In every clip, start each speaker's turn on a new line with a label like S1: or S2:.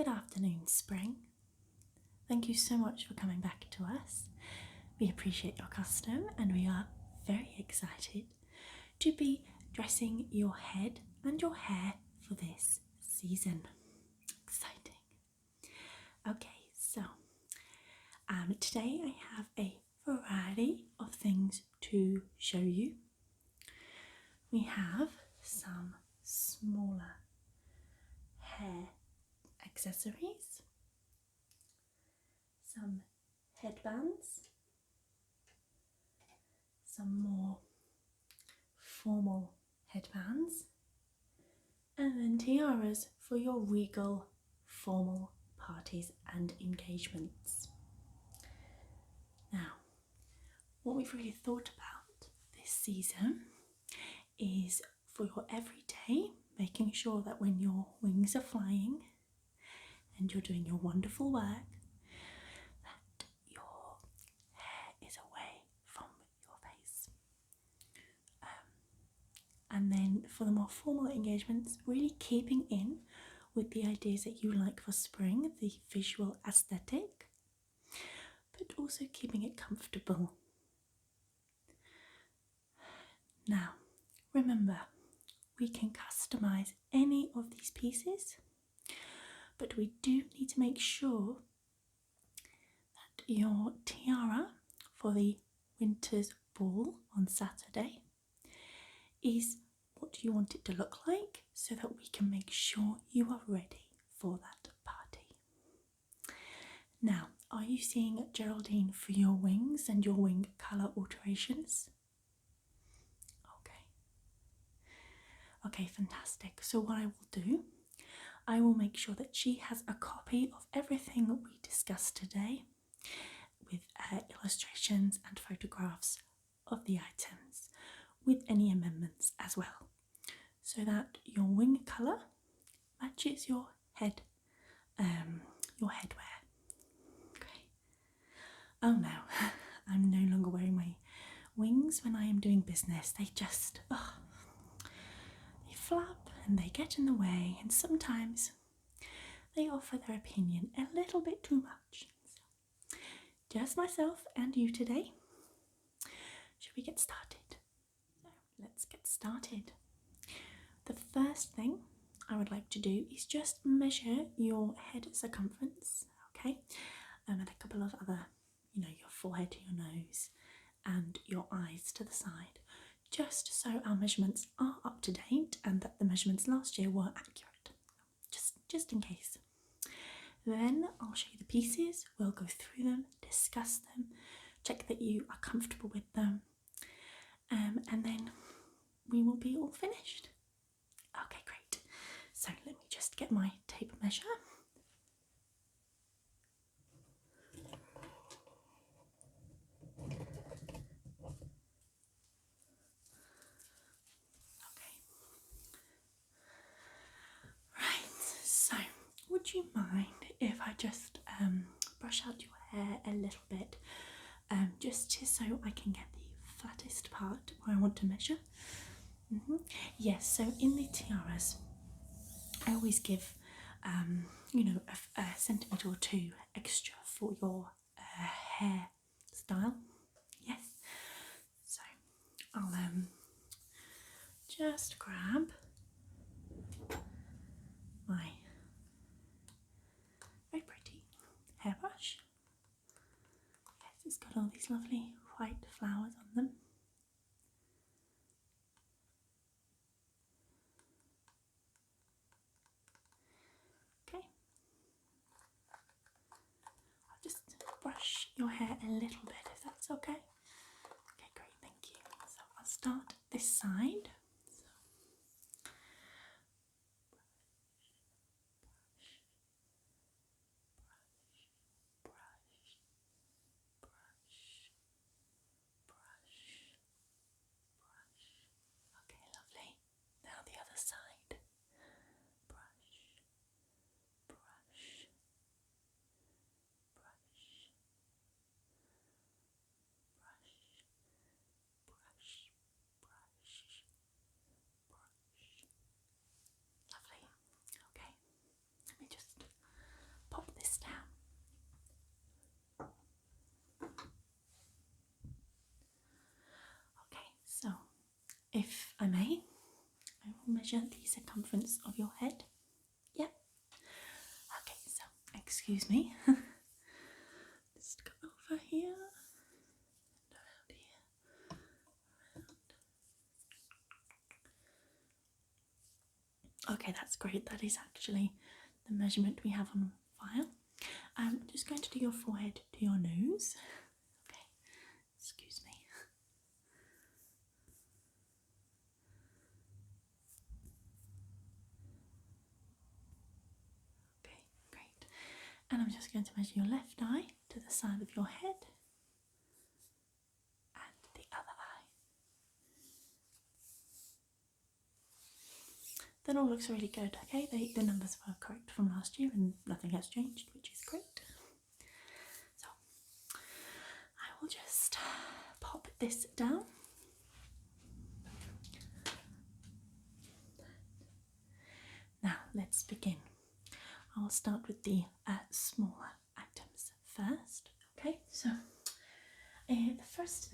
S1: Good afternoon, Spring. Thank you so much for coming back to us. We appreciate your custom and we are very excited to be dressing your head and your hair for this season. Exciting. Okay, so today I have a variety of things to show you. We have some smaller hair accessories, some headbands, some more formal headbands, and then tiaras for your regal formal parties and engagements. Now, what we've really thought about this season is for your everyday, making sure that when your wings are flying and you're doing your wonderful work, that your hair is away from your face. And then for the more formal engagements, really keeping in with the ideas that you like for spring, the visual aesthetic, but also keeping it comfortable. Now, remember, we can customize any of these pieces, but we do need to make sure that your tiara for the winter's ball on Saturday is what you want it to look like, so that we can make sure you are ready for that party. Now, are you seeing Geraldine for your wings and your wing colour alterations? Okay, fantastic. So what I will do, I will make sure that she has a copy of everything that we discussed today with illustrations and photographs of the items with any amendments as well, so that your wing colour matches your head, your headwear. Okay. Oh no, I'm no longer wearing my wings when I am doing business. They just, they flap and they get in the way, and sometimes they offer their opinion a little bit too much. So, just myself and you today. Should we get started? Let's get started. The first thing I would like to do is just measure your head circumference, okay? And a couple of other, your forehead, your nose, and your eyes to the side, just so our measurements are up to date and that the measurements last year were accurate, just in case. Then I'll show you the pieces, we'll go through them, discuss them, check that you are comfortable with them, and then we will be all finished. Okay, great. So let me just get my tape measure. Okay. Right, so would you mind if I just brush out your hair a little bit, just so I can get the flattest part where I want to measure? Yes, so in the tiaras, I always give, a centimetre or two extra for your hair style. Yes, so I'll just grab my very pretty hairbrush. Yes, it's got all these lovely white flowers on them. Okay, I'll just brush your hair a little bit if that's okay. Okay, great, thank you. So I'll start this side. Okay, lovely. Now the other side. Brush, brush, brush, brush, brush, brush, if I may, I will measure the circumference of your head. Yep. Okay, so excuse me. Just go over here and around here. Okay, that's great. That is actually the measurement we have on file. I'm just going to do your forehead to your nose. Okay, excuse me. Okay, great. And I'm just going to measure your left eye to the side of your head and the other eye. That all looks really good, okay? The numbers were correct from last year and nothing has changed, which is great. So, I will just pop this down. Now, let's begin. I'll start with the smaller items first, okay? So, the first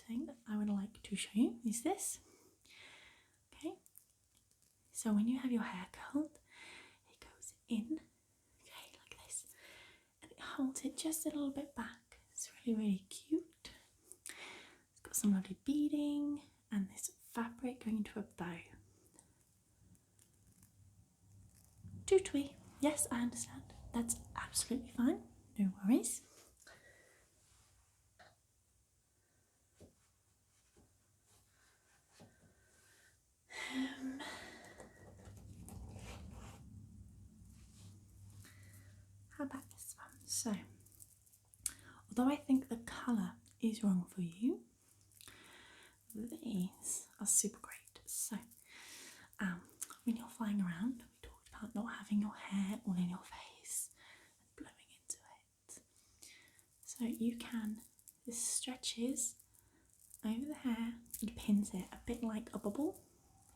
S1: thing that I would like to show you is this. Okay, so when you have your hair curled, it goes in, okay, like this, and it holds it just a little bit back. It's really, really cute. It's got some lovely beading and this fabric going into a bow. Too twee. Yes, I understand. That's absolutely fine. No worries. How about this one? So, although I think the colour is wrong for you, these are super great. So, when you're flying around, we talked about not having your hair all in your face and blowing into it. So you can, this stretches over the hair and pins it a bit like a bubble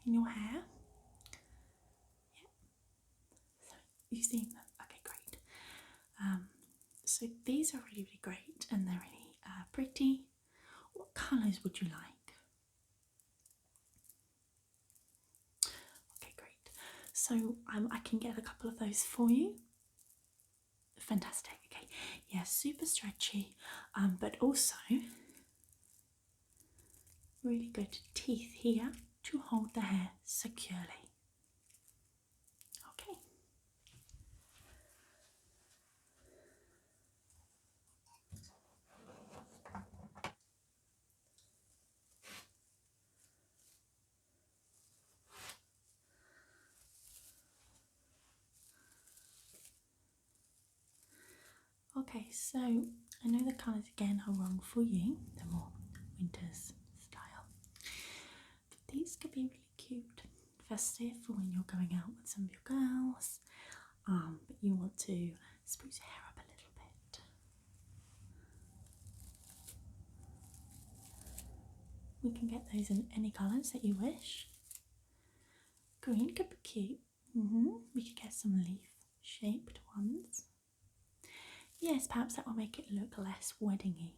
S1: in your hair. Yeah. So you've seen them. Okay, great. So these are really, really great and they're really pretty. What colours would you like? Okay, great. So I can get a couple of those for you. Fantastic. Okay, yeah, super stretchy, but also really good teeth here to hold the hair securely. Okay. Okay, so I know the colours again are wrong for you, they're more winter's style. But these could be really cute, festive for when you're going out with some of your girls, but you want to spruce your hair up a little bit. We can get those in any colours that you wish. Green could be cute. We could get some leaf-shaped ones. Yes, perhaps that will make it look less weddingy.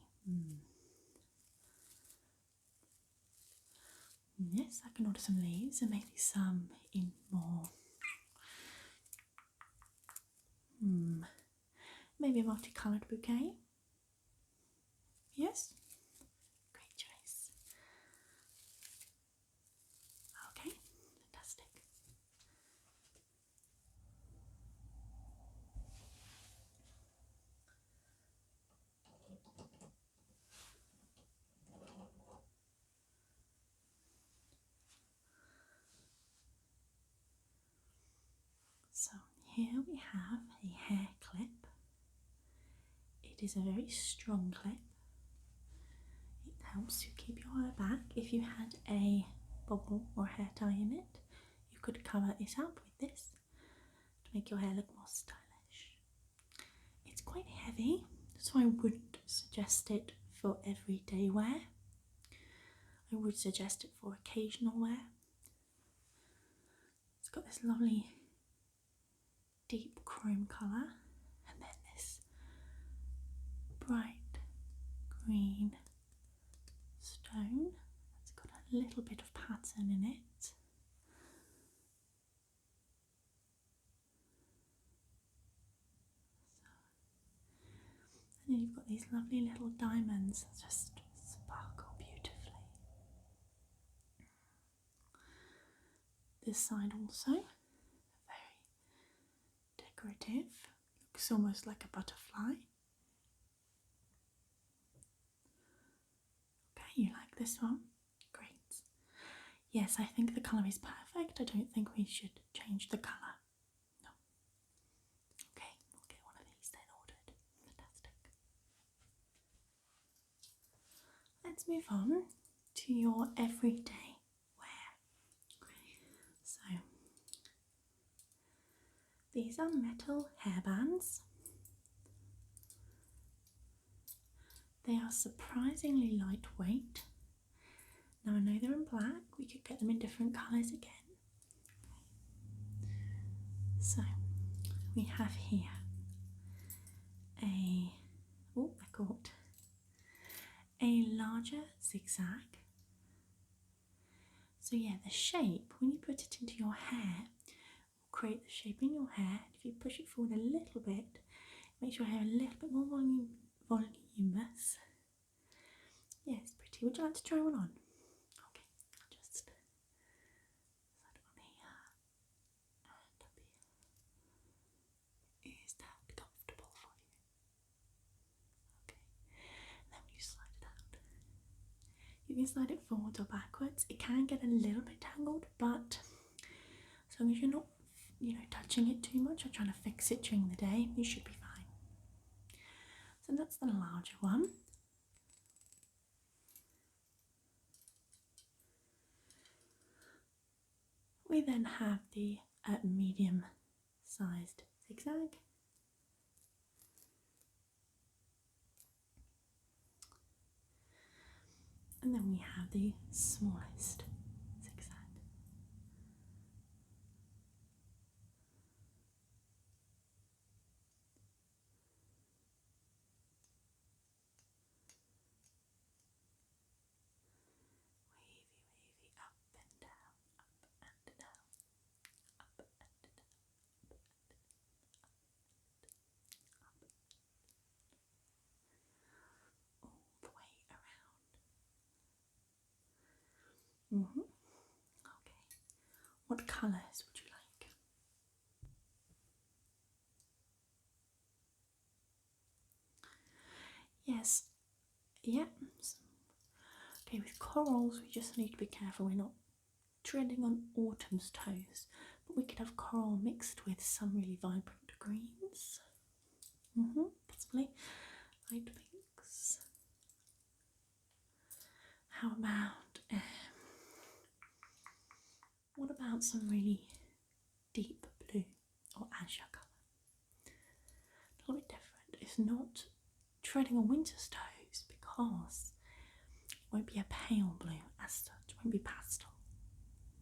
S1: Yes, I can order some leaves and maybe some in more. Maybe a multicoloured bouquet. Yes? Great choice. Okay, fantastic. So here we have a hair clip. It is a very strong clip. It helps to keep your hair back. If you had a bobble or hair tie in it, you could cover it up with this to make your hair look more stylish. It's quite heavy, so I wouldn't suggest it for everyday wear. I would suggest it for occasional wear. It's got this lovely deep chrome colour and then this bright green stone a little bit of pattern in it. And then you've got these lovely little diamonds that just sparkle beautifully. This side also, very decorative, looks almost like a butterfly. Okay, you like this one? Great. Yes, I think the colour is perfect. I don't think we should change the colour. No. Okay, we'll get one of these then ordered. Fantastic. Let's move on to your everyday wear. So, these are metal hairbands. They are surprisingly lightweight. Now I know they're in black, we could get them in different colours again. So we have here a larger zigzag. So yeah, the shape, when you put it into your hair, will create the shape in your hair. If you push it forward a little bit, it makes your hair a little bit more voluminous. Yeah, it's pretty. Would you like to try one on? Okay, I'll just slide it on here and up here. Is that comfortable for you? Okay, and then when you slide it out, you can slide it forwards or backwards. It can get a little bit tangled, but as long as you're not, touching it too much or trying to fix it during the day, you should be fine. So that's the larger one. We then have the medium-sized zigzag. And then we have the smallest zigzag. Wavy, up and down, up and down, up and down, up and down, all the way around. Okay. What colours would you like? Yes. Yep. Okay, with corals we just need to be careful we're not treading on autumn's toes, but we could have coral mixed with some really vibrant greens. Possibly light pinks. How about what about some really deep blue or azure colour? A little bit different. It's not treading on winter's toes because it won't be a pale blue as such. It won't be pastel.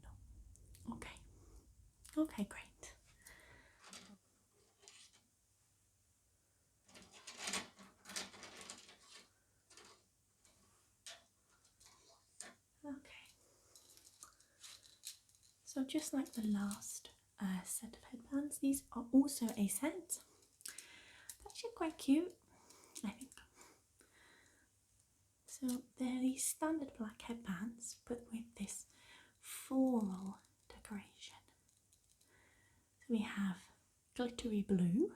S1: No. Okay. Okay, great. Okay. So just like the last set of headbands, these are also a set. They're actually quite cute, I think. So they're these standard black headbands, but with this floral decoration. So we have glittery blue,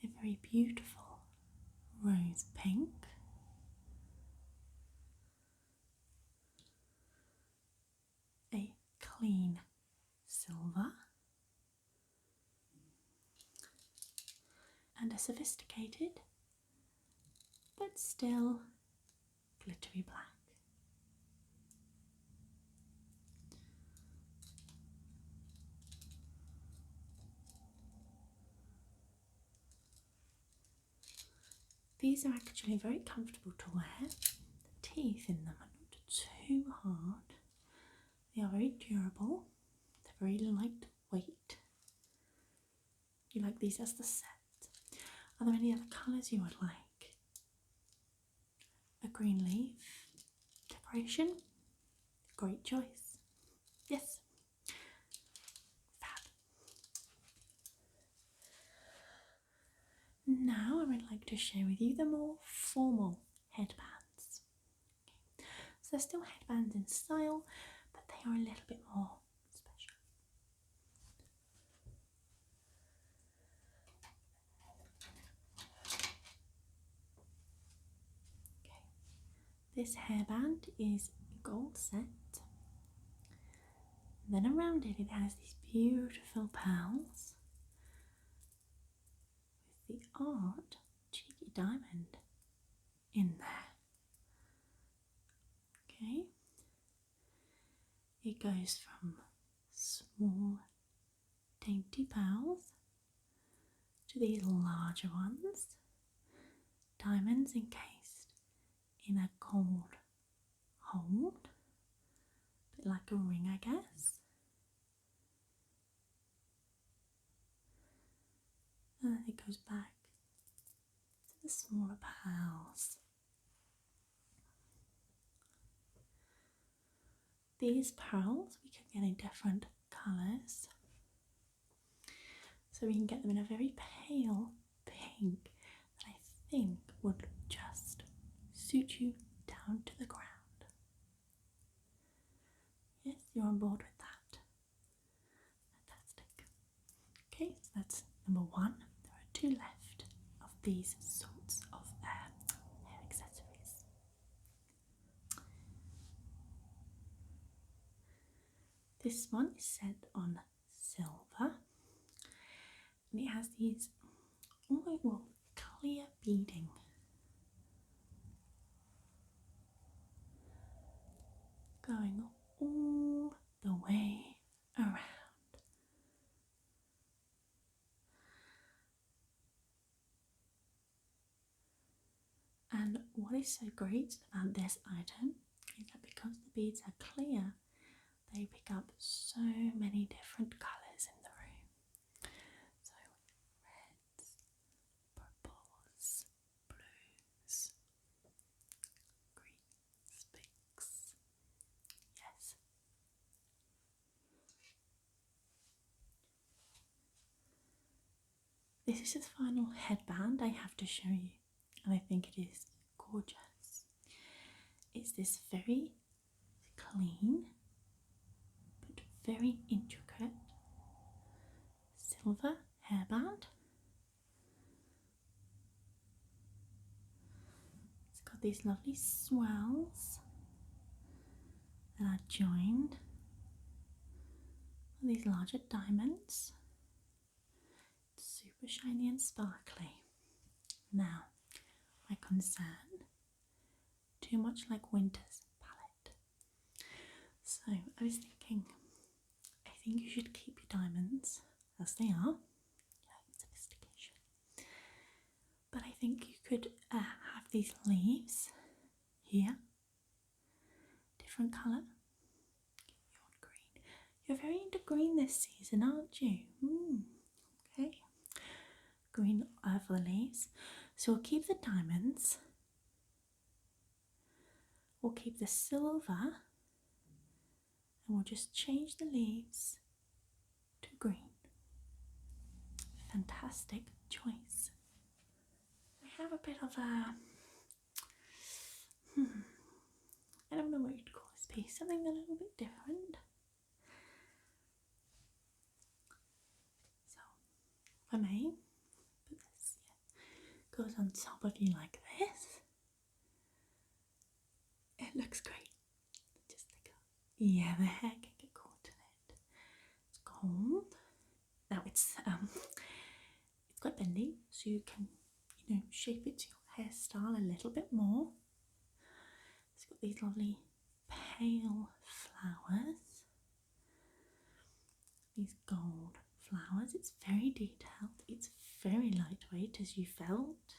S1: a very beautiful rose pink, a clean silver, and a sophisticated but still glittery black. These are actually very comfortable to wear. The teeth in them are not too hard. They are very durable. They're very lightweight. You like these as the set. Are there any other colours you would like? a green leaf decoration. Great choice. Yes. Fab. Now I would like to share with you the more formal headbands. So they're still headbands in style, but they are a little bit more special. Okay. This hairband is gold set. Then around it, it has these beautiful pearls with the odd cheeky diamond in there. Okay. It goes from small dainty pearls to these larger ones, diamonds encased in a gold hold, a bit like a ring, I guess. And then it goes back to the smaller pearls. These pearls we can get in different colours. So we can get them in a very pale pink that I think would just suit you down to the ground. Yes, you're on board with that. Fantastic. Okay, so that's number one. There are two left of these sorts of hair accessories. This one is set on silver, and it has these almost clear beading going all the way around. And what is so great about this item is that because the beads are clear, they pick up so many different colours in the room. So reds, purples, blues, greens, pinks. Yes. This is the final headband I have to show you, and I think it is gorgeous. It's this very clean but very intricate silver hairband. It's got these lovely swirls that are joined with these larger diamonds. It's super shiny and sparkly. Now, my concern, too much like Winter's palette. So I was thinking, I think you should keep your diamonds as they are. Yeah, sophistication. But I think you could have these leaves here, different colour. You want green. You're very into green this season, aren't you? Okay. Green for the leaves. So we'll keep the diamonds. We'll keep the silver. And we'll just change the leaves to green. Fantastic choice. I have a bit of a, I don't know what you'd call this piece, something a little bit different. So, if I may, put this, goes on top of you like this. It looks great. Just like yeah, the hair can get caught in it. It's gold. Now it's quite bendy, so you can, shape it to your hairstyle a little bit more. It's got these lovely pale flowers, these gold flowers. It's very detailed. It's very lightweight, as you felt.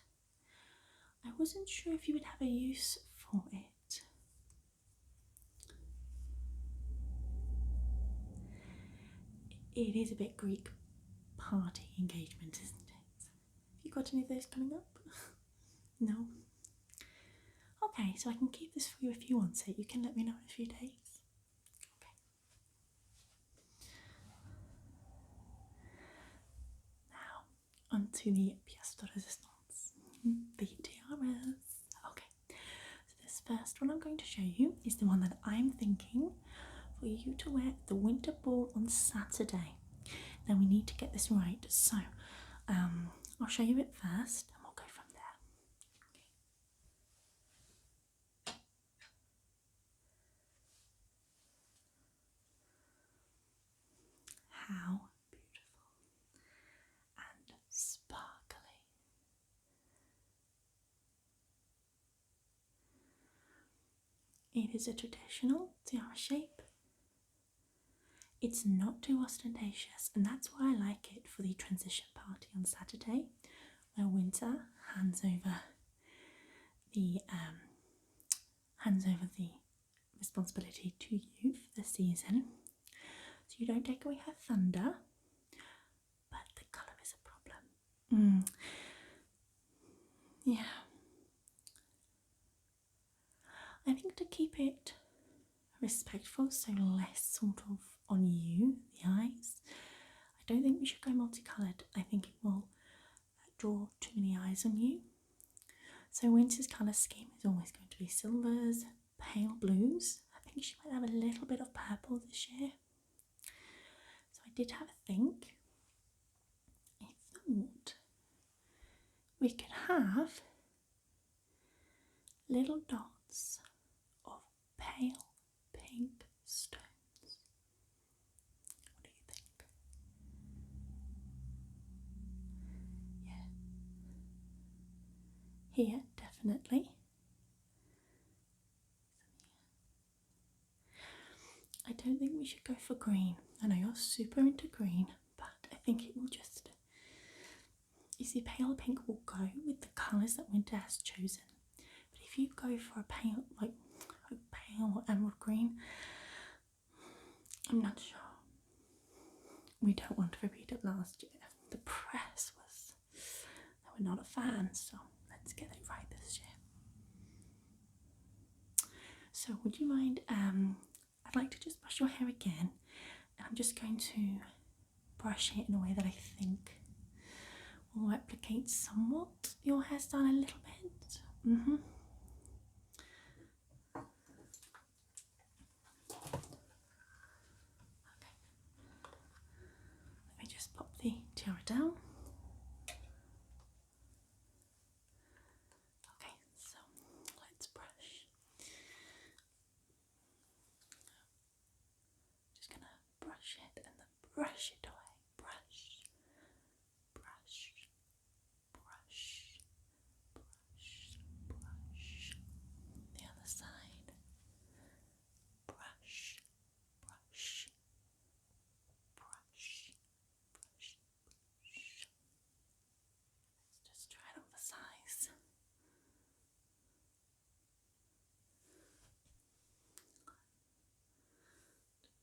S1: I wasn't sure if you would have a use for it. It is a bit Greek party engagement, isn't it? Have you got any of those coming up? No? Okay, so I can keep this for you if you want it. You can let me know in a few days. Okay. Now, onto the pièce de résistance, the tiaras. Okay, so this first one I'm going to show you is the one that I'm thinking for you to wear at the winter ball on Saturday. Now we need to get this right, so I'll show you it first and we'll go from there. Okay. How beautiful and sparkly. It is a traditional tiara shape. It's not too ostentatious, and that's why I like it for the transition party on Saturday, where winter hands over the responsibility to you for the season. So you don't take away her thunder, but the colour is a problem. Yeah. I think to keep it respectful, so less sort of on you, the eyes, I don't think we should go multicoloured. I think it will draw too many eyes on you. So winter's colour scheme is always going to be silvers, pale blues. I think she might have a little bit of purple this year. So I did have a think. I thought we could have little dots of pale pink stones. What do you think? Yeah. Here, definitely. I don't think we should go for green. I know you're super into green, but I think it will just... You see, pale pink will go with the colours that winter has chosen. But if you go for a pale, like a pale emerald green, I'm not sure. We don't want to repeat it last year. The press was... They were not a fan, so let's get it right this year. So would you mind... I'd like to just brush your hair again, and I'm just going to brush it in a way that I think will replicate somewhat your hairstyle a little bit. Okay. Let me just pop the tiara down. Okay, so let's brush. Just gonna brush it and then brush it away. Brush, brush, brush, brush, brush. The other side. Brush, brush, brush, brush, brush. Let's just try it on the size.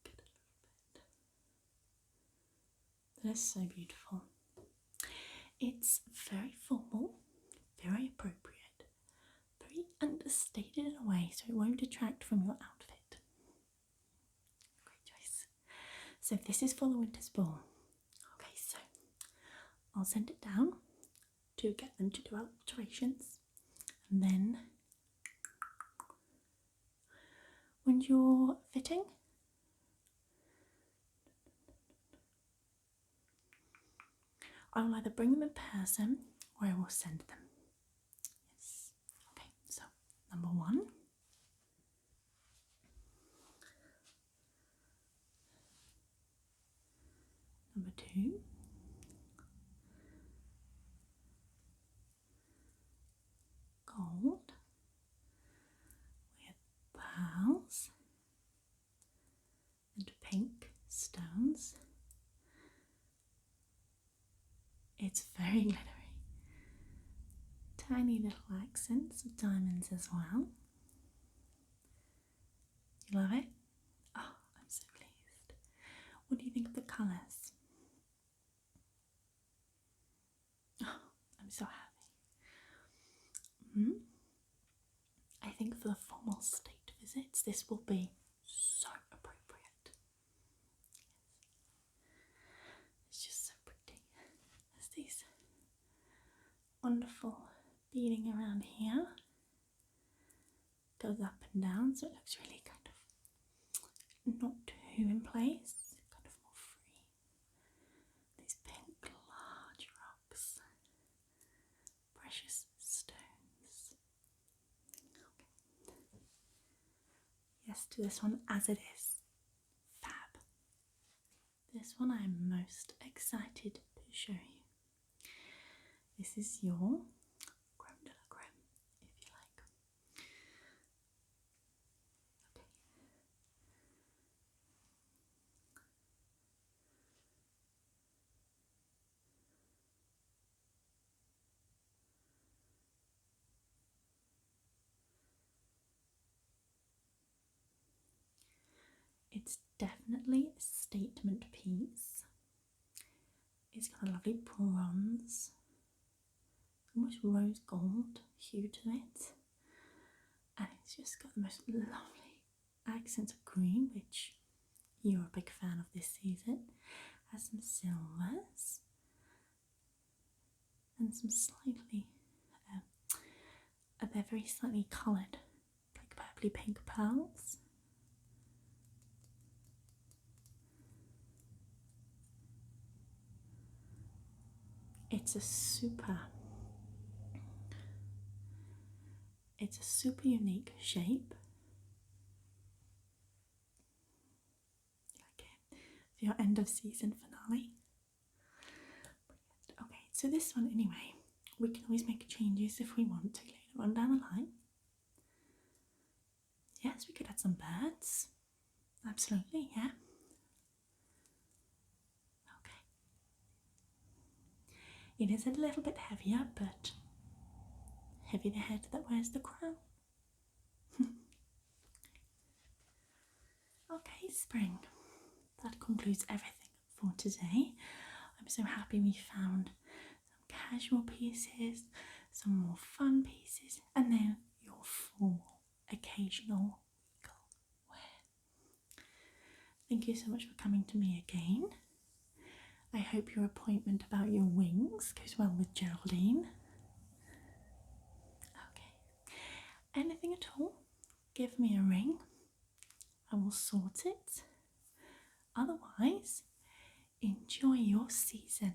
S1: Get a little bit. That is so beautiful. It's very formal, very appropriate, very understated in a way, so it won't detract from your outfit. Great choice. So this is for the winter's ball. Okay, so I'll send it down to get them to do alterations, and then when you're fitting, I will either bring them in person or I will send them. Yes. Okay, so number 1. Number 2. Gold with pearls and pink stones. It's very glittery. Tiny little accents of diamonds as well. You love it? Oh, I'm so pleased. What do you think of the colours? Oh, I'm so happy. I think this will be so appropriate. It's just so pretty. There's these wonderful beading around here. Goes up and down, so it looks really kind of not too in place, kind of more free. These pink large rocks, precious stones. Okay. Yes, to this one as it is. Fab. This one I'm most excited to show you. This is your creme de la creme, if you like. Okay. It's definitely a statement piece. It's got a lovely bronze, almost rose gold hue to it, and it's just got the most lovely accents of green, which you're a big fan of this season. Has some silvers and some slightly, they're very slightly coloured, like purpley pink pearls. It's a super unique shape. Okay, for your end of season finale. Brilliant. Okay, so this one anyway, we can always make changes if we want to later on down the line. Yes, we could add some birds. Absolutely, yeah. Okay. It is a little bit heavier, but heavy the head that wears the crown. Okay, spring. That concludes everything for today. I'm so happy we found some casual pieces, some more fun pieces, and then your formal, occasional regal wear. Thank you so much for coming to me again. I hope your appointment about your wings goes well with Geraldine. Okay. Anything at all, give me a ring. I will sort it. Otherwise, enjoy your season.